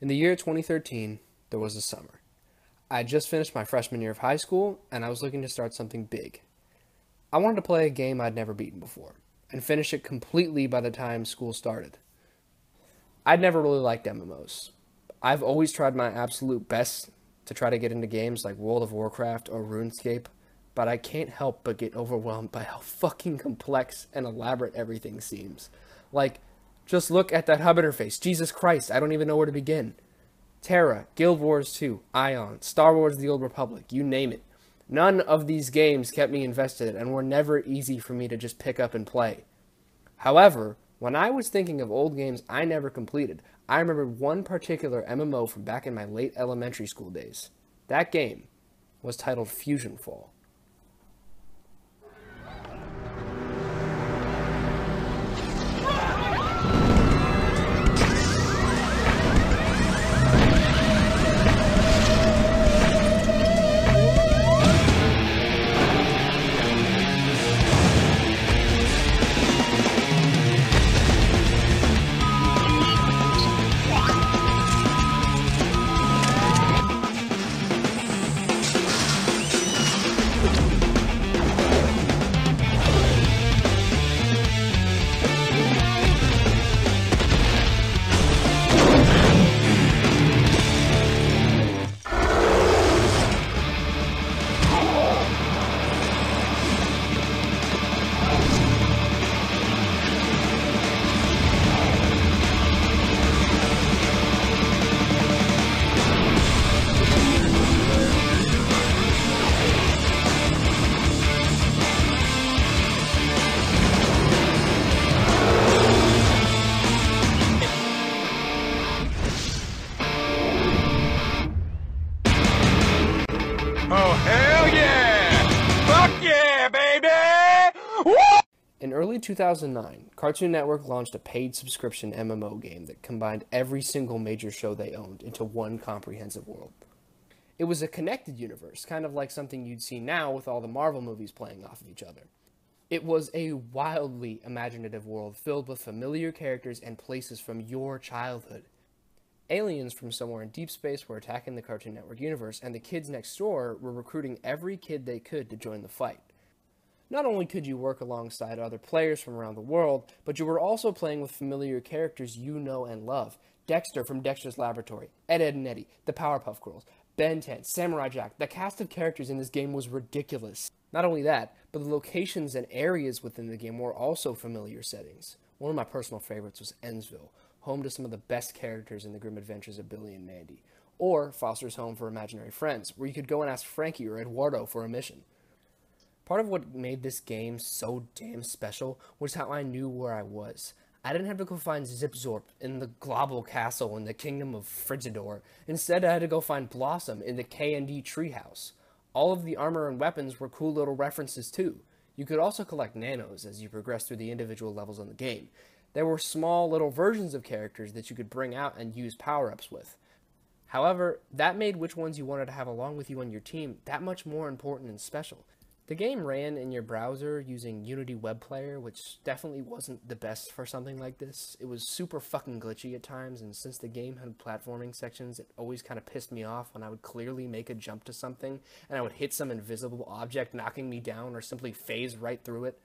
In the year 2013, there was a summer. I had just finished my freshman year of high school, and I was looking to start something big. I wanted to play a game I'd never beaten before, and finish it completely by the time school started. I'd never really liked MMOs. I've always tried my absolute best to try to get into games like World of Warcraft or RuneScape, but I can't help but get overwhelmed by how fucking complex and elaborate everything seems. Like, just look at that hub interface. Jesus Christ, I don't even know where to begin. Terra, Guild Wars 2, Ion, Star Wars The Old Republic, you name it. None of these games kept me invested and were never easy for me to just pick up and play. However, when I was thinking of old games I never completed, I remembered one particular MMO from back in my late elementary school days. That game was titled Fusionfall. In early 2009, Cartoon Network launched a paid subscription MMO game that combined every single major show they owned into one comprehensive world. It was a connected universe, kind of like something you'd see now with all the Marvel movies playing off of each other. It was a wildly imaginative world filled with familiar characters and places from your childhood. Aliens from somewhere in deep space were attacking the Cartoon Network universe, and the kids next door were recruiting every kid they could to join the fight. Not only could you work alongside other players from around the world, but you were also playing with familiar characters you know and love. Dexter from Dexter's Laboratory, Ed, Edd and Eddy, the Powerpuff Girls, Ben 10, Samurai Jack. The cast of characters in this game was ridiculous. Not only that, but the locations and areas within the game were also familiar settings. One of my personal favorites was Ensville, home to some of the best characters in the grim adventures of Billy and Mandy. Or Foster's Home for Imaginary Friends, where you could go and ask Frankie or Eduardo for a mission. Part of what made this game so damn special was how I knew where I was. I didn't have to go find Zipzorp in the Global Castle in the Kingdom of Frigidor. Instead, I had to go find Blossom in the K&D Treehouse. All of the armor and weapons were cool little references too. You could also collect nanos as you progress through the individual levels in the game. There were small little versions of characters that you could bring out and use power-ups with. However, that made which ones you wanted to have along with you on your team that much more important and special. The game ran in your browser using Unity Web Player, which definitely wasn't the best for something like this. It was super fucking glitchy at times, and since the game had platforming sections, it always kind of pissed me off when I would clearly make a jump to something, and I would hit some invisible object knocking me down or simply phase right through it.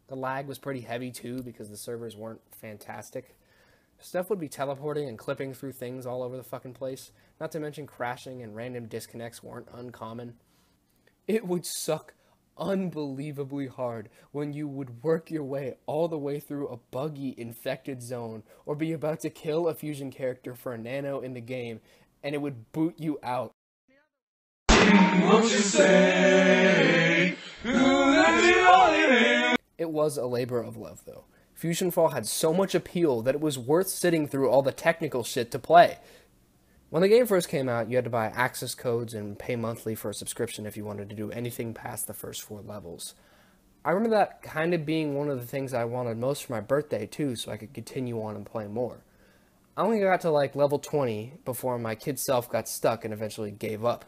The lag was pretty heavy too, because the servers weren't fantastic. Stuff would be teleporting and clipping through things all over the fucking place, not to mention crashing and random disconnects weren't uncommon. It would suck unbelievably hard when you would work your way all the way through a buggy infected zone or be about to kill a fusion character for a nano in the game and it would boot you out. What you say? It was a labor of love though. Fusionfall had so much appeal that it was worth sitting through all the technical shit to play. When the game first came out, you had to buy access codes and pay monthly for a subscription if you wanted to do anything past the first 4 levels. I remember that kind of being one of the things I wanted most for my birthday too, so I could continue on and play more. I only got to like level 20 before my kid self got stuck and eventually gave up.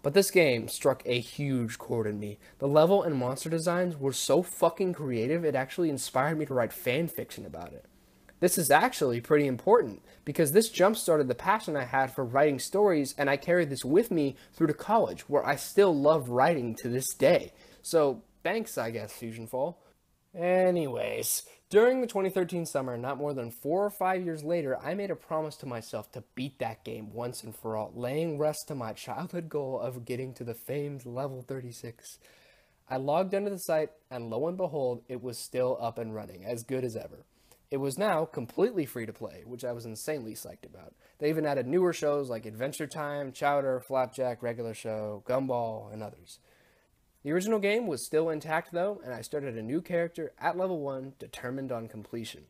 But this game struck a huge chord in me. The level and monster designs were so fucking creative, it actually inspired me to write fan fiction about it. This is actually pretty important because this jump-started the passion I had for writing stories, and I carried this with me through to college, where I still love writing to this day. So, thanks, I guess, Fusionfall. Anyways, during the 2013 summer, not more than 4 or 5 years later, I made a promise to myself to beat that game once and for all, laying rest to my childhood goal of getting to the famed level 36. I logged into the site, and lo and behold, it was still up and running, as good as ever. It was now completely free to play, which I was insanely psyched about. They even added newer shows like Adventure Time, Chowder, Flapjack, Regular Show, Gumball, and others. The original game was still intact though, and I started a new character at level 1, determined on completion.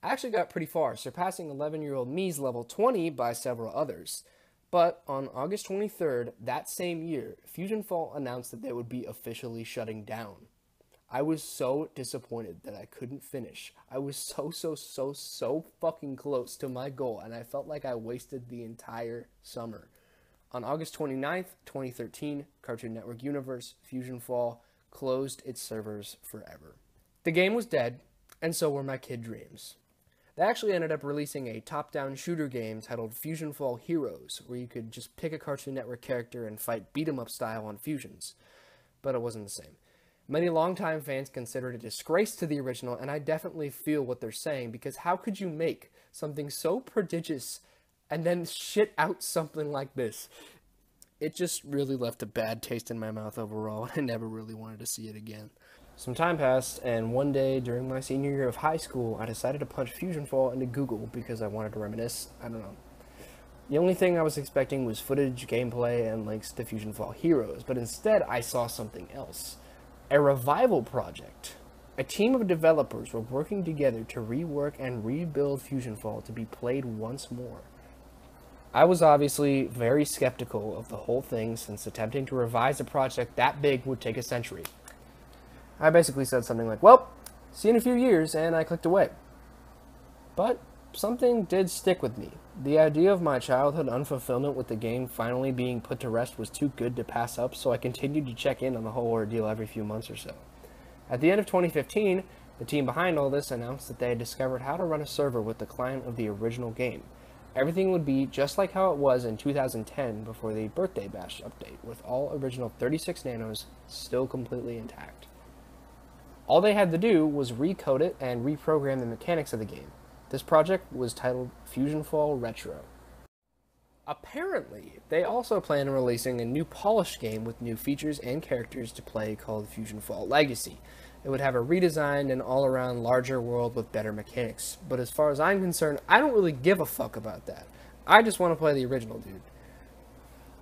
I actually got pretty far, surpassing 11-year-old me's level 20 by several others. But on August 23rd, that same year, Fusionfall announced that they would be officially shutting down. I was so disappointed that I couldn't finish. I was so fucking close to my goal, and I felt like I wasted the entire summer. On August 29th, 2013, Cartoon Network Universe, Fusionfall, closed its servers forever. The game was dead, and so were my kid dreams. They actually ended up releasing a top-down shooter game titled Fusionfall Heroes, where you could just pick a Cartoon Network character and fight beat-em-up style on fusions. But it wasn't the same. Many longtime fans consider it a disgrace to the original, and I definitely feel what they're saying, because how could you make something so prodigious and then shit out something like this? It just really left a bad taste in my mouth overall, and I never really wanted to see it again. Some time passed, and one day during my senior year of high school, I decided to punch Fusionfall into Google because I wanted to reminisce. I don't know. The only thing I was expecting was footage, gameplay, and links to Fusionfall Heroes, but instead I saw something else. A revival project. A team of developers were working together to rework and rebuild Fusionfall to be played once more. I was obviously very skeptical of the whole thing, since attempting to revise a project that big would take a century. I basically said something like, well, see you in a few years, and I clicked away. But something did stick with me. The idea of my childhood unfulfillment with the game finally being put to rest was too good to pass up, so I continued to check in on the whole ordeal every few months or so. At the end of 2015, the team behind all this announced that they had discovered how to run a server with the client of the original game. Everything would be just like how it was in 2010 before the Birthday Bash update, with all original 36 nanos still completely intact. All they had to do was recode it and reprogram the mechanics of the game. This project was titled Fusionfall Retro. Apparently, they also plan on releasing a new polished game with new features and characters to play called Fusionfall Legacy. It would have a redesigned and all-around larger world with better mechanics. But as far as I'm concerned, I don't really give a fuck about that. I just want to play the original, dude.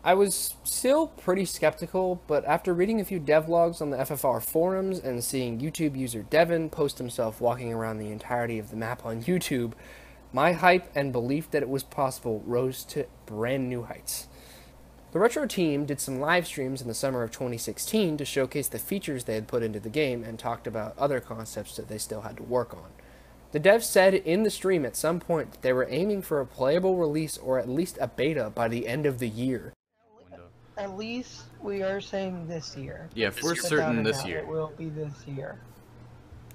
I was still pretty skeptical, but after reading a few devlogs on the FFR forums and seeing YouTube user Devin post himself walking around the entirety of the map on YouTube, my hype and belief that it was possible rose to brand new heights. The Retro team did some live streams in the summer of 2016 to showcase the features they had put into the game and talked about other concepts that they still had to work on. The devs said in the stream at some point that they were aiming for a playable release or at least a beta by the end of the year. At least we are saying this year. Yeah, if we're certain this year. It will be this year.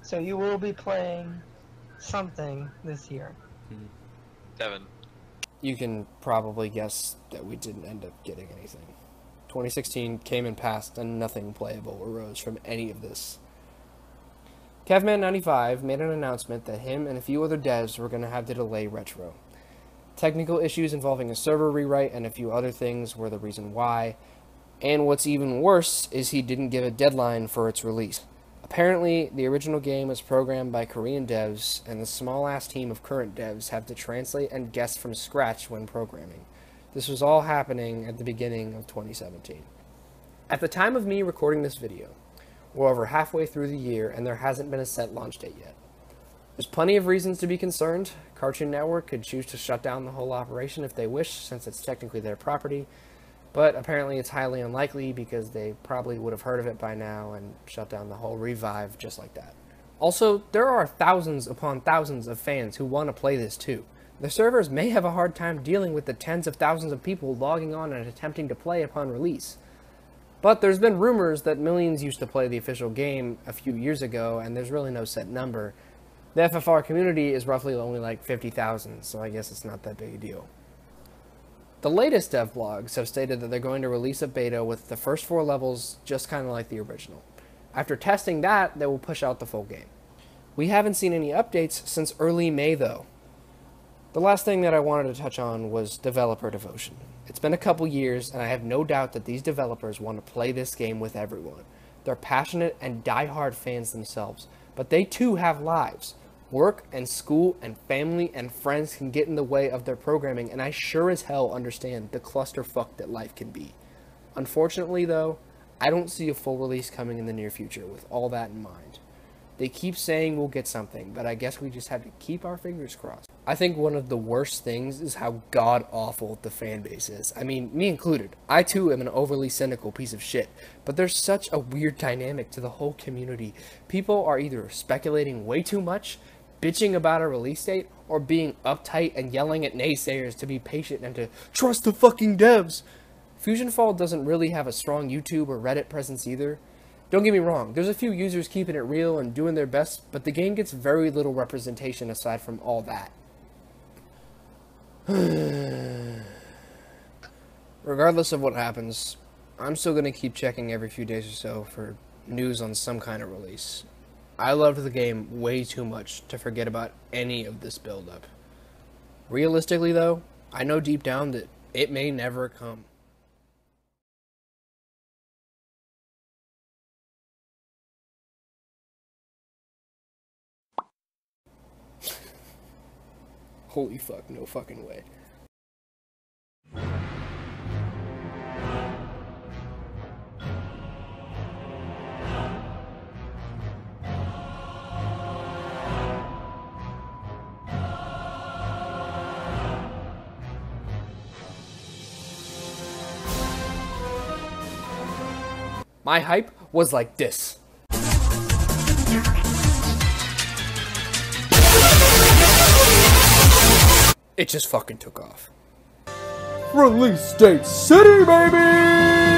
So you will be playing something this year. Devin. You can probably guess that we didn't end up getting anything. 2016 came and passed, and nothing playable arose from any of this. Kevman95 made an announcement that him and a few other devs were going to have to delay Retro. Technical issues involving a server rewrite and a few other things were the reason why, and what's even worse is he didn't give a deadline for its release. Apparently, the original game was programmed by Korean devs, and the small-ass team of current devs have to translate and guess from scratch when programming. This was all happening at the beginning of 2017. At the time of me recording this video, we're over halfway through the year, and there hasn't been a set launch date yet. There's plenty of reasons to be concerned. Cartoon Network could choose to shut down the whole operation if they wish, since it's technically their property, but apparently it's highly unlikely because they probably would have heard of it by now and shut down the whole revive just like that. Also, there are thousands upon thousands of fans who want to play this too. The servers may have a hard time dealing with the tens of thousands of people logging on and attempting to play upon release. But there's been rumors that millions used to play the official game a few years ago, and there's really no set number. The FFR community is roughly only like 50,000, so I guess it's not that big a deal. The latest dev blogs have stated that they're going to release a beta with the first 4 levels just kind of like the original. After testing that, they will push out the full game. We haven't seen any updates since early May though. The last thing that I wanted to touch on was developer devotion. It's been a couple years, and I have no doubt that these developers want to play this game with everyone. They're passionate and die-hard fans themselves, but they too have lives. Work and school and family and friends can get in the way of their programming, and I sure as hell understand the clusterfuck that life can be. Unfortunately though, I don't see a full release coming in the near future with all that in mind. They keep saying we'll get something, but I guess we just have to keep our fingers crossed. I think one of the worst things is how god-awful the fan base is. I mean, me included. I too am an overly cynical piece of shit, but there's such a weird dynamic to the whole community. People are either speculating way too much, bitching about a release date, or being uptight and yelling at naysayers to be patient and to trust the fucking devs. Fusionfall doesn't really have a strong YouTube or Reddit presence either. Don't get me wrong, there's a few users keeping it real and doing their best, but the game gets very little representation aside from all that. Regardless of what happens, I'm still going to keep checking every few days or so for news on some kind of release. I loved the game way too much to forget about any of this build-up. Realistically though, I know deep down that it may never come. Holy fuck, no fucking way. My hype was like this. It just fucking took off. Release date city, baby!